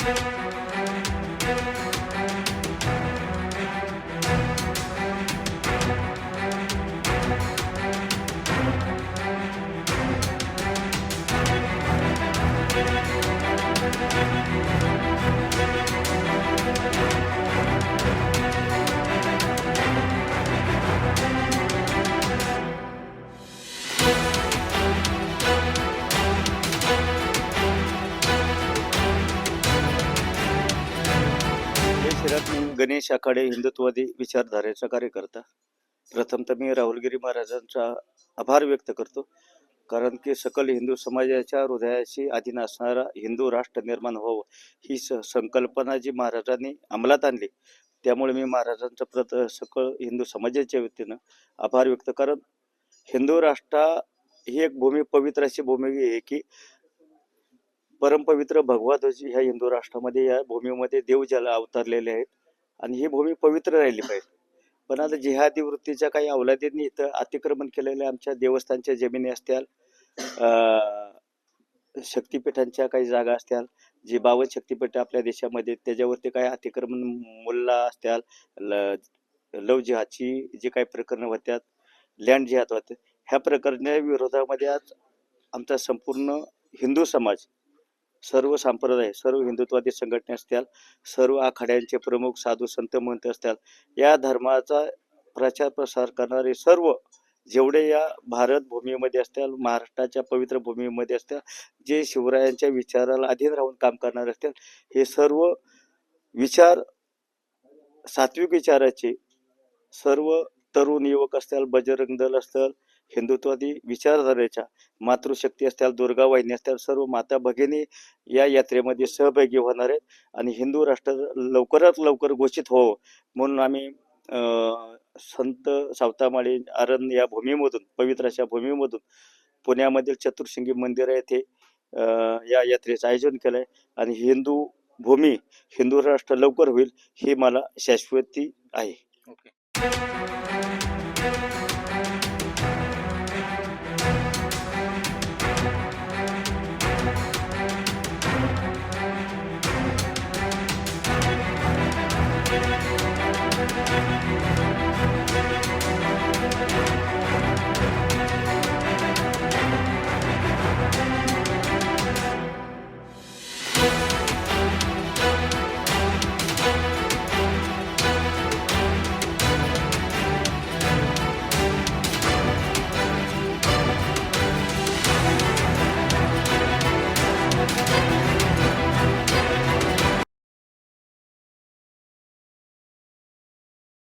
जय श्रीराम. मी गणेश आखाडे, हिंदुत्ववादी विचारधारेचा कार्यकर्ता. प्रथमतः मी राहुलगिरी महाराजांचा आभार व्यक्त करतो, कारण की सकल हिंदू समाजाच्या हृदयाशी अधीन असणारा हिंदू राष्ट्र निर्माण व्हावं ही संकल्पना जी महाराजांनी अंमलात आणली, त्यामुळे मी महाराजांचा सकल हिंदू समाजाच्या वतीनं आभार व्यक्त. कारण हिंदू राष्ट्र ही एक भूमी, पवित्र अशी भूमी आहे की परमपवित्र भगवा ध्वज ह्या हिंदू राष्ट्रामध्ये, या भूमीमध्ये देव ज्याला अवतरलेले आहेत आणि ही भूमी पवित्र राहिली पाहिजे. पण आता जिहादी वृत्तीच्या काही अवलादींनी इथं अतिक्रमण केलेल्या आमच्या देवस्थानच्या जमिनी असतील, शक्तिपीठांच्या काही जागा असतील, जी 52 शक्तिपीठ आपल्या देशामध्ये, त्याच्यावरती काही अतिक्रमण मुल्ला असतील, लव जिहादची जी काही प्रकरणं होत्यात, लँड जिहाद होते, ह्या प्रकरणाच्या विरोधामध्ये आज आमचा संपूर्ण हिंदू समाज, सर्व संप्रदाय, सर्व हिंदुत्वादी संघटना असतील, सर्व आखाड्यांचे प्रमुख साधू संत महंत असतील, या धर्माचा प्रचार प्रसार करणारे सर्व जेवढे या भारत भूमीमध्ये असतील, महाराष्ट्राच्या पवित्र भूमीमध्ये असतील, जे शिवरायांच्या विचाराला अधीन राहून काम करणारे असतील, हे सर्व विचार सात्विक विचाराचे सर्व तरुण युवक असतील, बजरंग दल असतील, हिंदुत्वादी विचारधारेच्या मातृशक्ती असतील, दुर्गा वाहिनी असतील, सर्व माता भगिनी या यात्रेमध्ये सहभागी होणार आहेत. आणि हिंदू राष्ट्र लवकरात लवकर घोषित व्हावं म्हणून आम्ही संत सावतामाळी आरण या भूमीमधून, पवित्र अशा भूमीमधून पुण्यामधील चतुर्शिंगी मंदिर येथे या यात्रेचं आयोजन केलं आहे. आणि हिंदू भूमी, हिंदू राष्ट्र लवकर होईल ही मला शाश्वती आहे. ओके.